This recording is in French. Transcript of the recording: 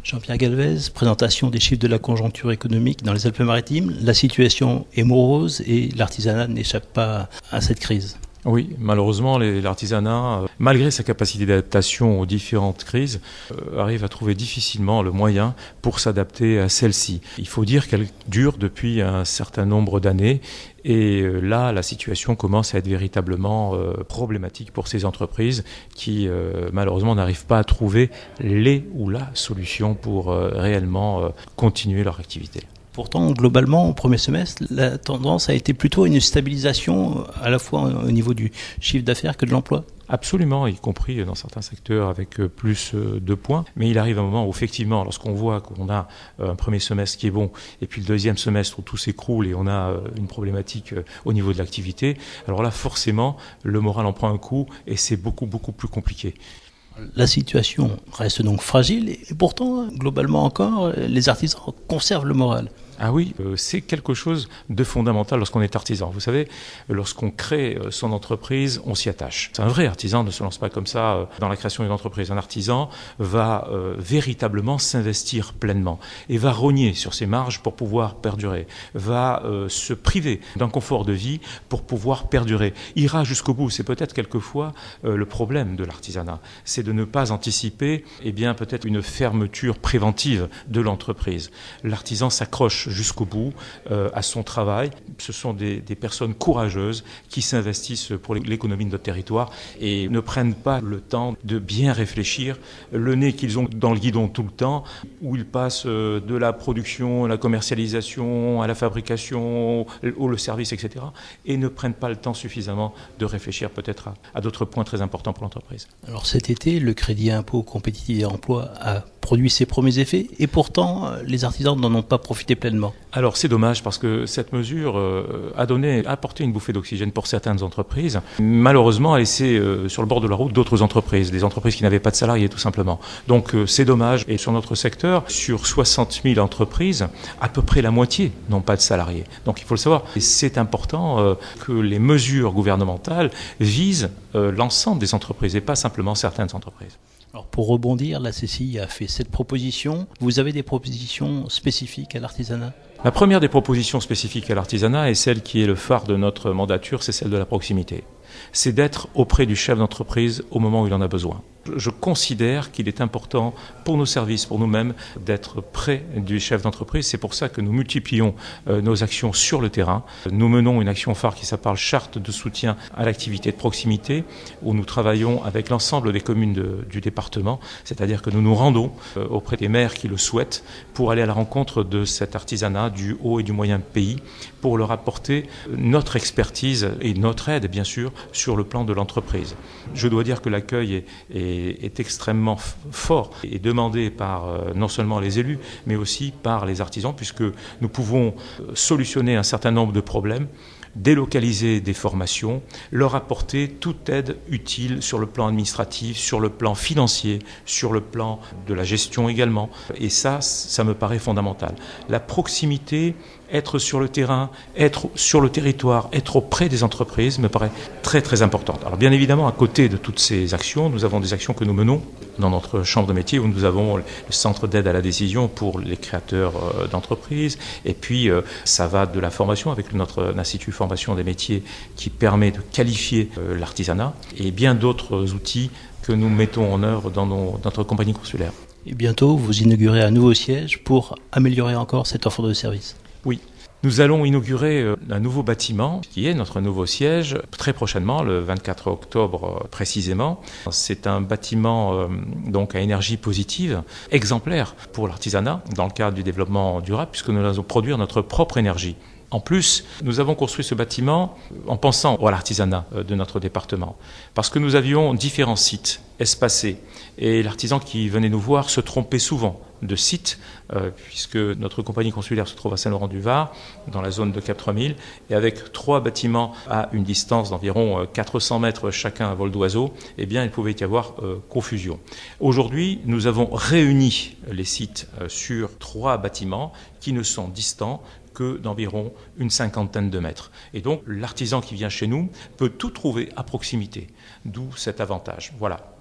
Jean-Pierre Galvez, présentation des chiffres de la conjoncture économique dans les Alpes-Maritimes. La situation est morose et l'artisanat n'échappe pas à cette crise. Oui, malheureusement, l'artisanat, malgré sa capacité d'adaptation aux différentes crises, arrive à trouver difficilement le moyen pour s'adapter à celle-ci. Il faut dire qu'elle dure depuis un certain nombre d'années et là, la situation commence à être véritablement problématique pour ces entreprises qui, malheureusement, n'arrivent pas à trouver les ou la solution pour réellement continuer leur activité. Pourtant, globalement, au premier semestre, la tendance a été plutôt une stabilisation, à la fois au niveau du chiffre d'affaires que de l'emploi. Absolument, y compris dans certains secteurs avec plus de points. Mais il arrive un moment où, effectivement, lorsqu'on voit qu'on a un premier semestre qui est bon, et puis le deuxième semestre où tout s'écroule et on a une problématique au niveau de l'activité, alors là, forcément, le moral en prend un coup et c'est beaucoup, beaucoup plus compliqué. La situation reste donc fragile et pourtant, globalement encore, les artisans conservent le moral. Ah oui, c'est quelque chose de fondamental lorsqu'on est artisan. Vous savez, lorsqu'on crée son entreprise, on s'y attache. Un vrai artisan ne se lance pas comme ça dans la création d'une entreprise. Un artisan va véritablement s'investir pleinement et va rogner sur ses marges pour pouvoir perdurer, va se priver d'un confort de vie pour pouvoir perdurer. Ira jusqu'au bout. C'est peut-être quelquefois le problème de l'artisanat. C'est de ne pas anticiper peut-être une fermeture préventive de l'entreprise. L'artisan s'accroche jusqu'au bout à son travail. Ce sont des personnes courageuses qui s'investissent pour l'économie de notre territoire et ne prennent pas le temps de bien réfléchir, le nez qu'ils ont dans le guidon tout le temps, où ils passent de la production à la commercialisation, à la fabrication, au service, etc. et ne prennent pas le temps suffisamment de réfléchir peut-être à d'autres points très importants pour l'entreprise. Alors cet été, le crédit impôt compétitivité et emploi a produit ses premiers effets et pourtant les artisans n'en ont pas profité pleinement. Alors c'est dommage parce que cette mesure a apporté une bouffée d'oxygène pour certaines entreprises. Malheureusement, a laissé sur le bord de la route d'autres entreprises, des entreprises qui n'avaient pas de salariés tout simplement. Donc c'est dommage. Et sur notre secteur, sur 60 000 entreprises, à peu près la moitié n'ont pas de salariés. Donc il faut le savoir. Et c'est important que les mesures gouvernementales visent l'ensemble des entreprises et pas simplement certaines entreprises. Alors pour rebondir, la CCI a fait cette proposition. Vous avez des propositions spécifiques à l'artisanat ? La première des propositions spécifiques à l'artisanat et celle qui est le phare de notre mandature, c'est celle de la proximité. C'est d'être auprès du chef d'entreprise au moment où il en a besoin. Je considère qu'il est important pour nos services, pour nous-mêmes, d'être près du chef d'entreprise. C'est pour ça que nous multiplions nos actions sur le terrain. Nous menons une action phare qui s'appelle Charte de soutien à l'activité de proximité, où nous travaillons avec l'ensemble des communes du département. C'est-à-dire que nous nous rendons auprès des maires qui le souhaitent pour aller à la rencontre de cet artisanat du haut et du moyen pays, pour leur apporter notre expertise et notre aide, bien sûr, sur le plan de l'entreprise. Je dois dire que l'accueil est extrêmement fort et demandé par non seulement les élus, mais aussi par les artisans, puisque nous pouvons solutionner un certain nombre de problèmes, délocaliser des formations, leur apporter toute aide utile sur le plan administratif, sur le plan financier, sur le plan de la gestion également. Et ça me paraît fondamental. La proximité, être sur le terrain, être sur le territoire, être auprès des entreprises me paraît très très importante. Alors bien évidemment, à côté de toutes ces actions, nous avons des actions que nous menons dans notre chambre de métier où nous avons le centre d'aide à la décision pour les créateurs d'entreprises. Et puis ça va de la formation avec notre institut formation des métiers qui permet de qualifier l'artisanat et bien d'autres outils que nous mettons en œuvre dans notre compagnie consulaire. Et bientôt, vous inaugurez un nouveau siège pour améliorer encore cette offre de service. Oui. Nous allons inaugurer un nouveau bâtiment qui est notre nouveau siège très prochainement, le 24 octobre précisément. C'est un bâtiment donc à énergie positive, exemplaire pour l'artisanat dans le cadre du développement durable puisque nous allons produire notre propre énergie. En plus, nous avons construit ce bâtiment en pensant à l'artisanat de notre département, parce que nous avions différents sites espacés, et l'artisan qui venait nous voir se trompait souvent de site, puisque notre compagnie consulaire se trouve à Saint-Laurent-du-Var, dans la zone de Cap 3000, et avec 3 bâtiments à une distance d'environ 400 mètres chacun à vol d'oiseau, eh bien, il pouvait y avoir confusion. Aujourd'hui, nous avons réuni les sites sur 3 bâtiments qui ne sont distants que d'environ une 50aine de mètres. Et donc, l'artisan qui vient chez nous peut tout trouver à proximité, d'où cet avantage. Voilà.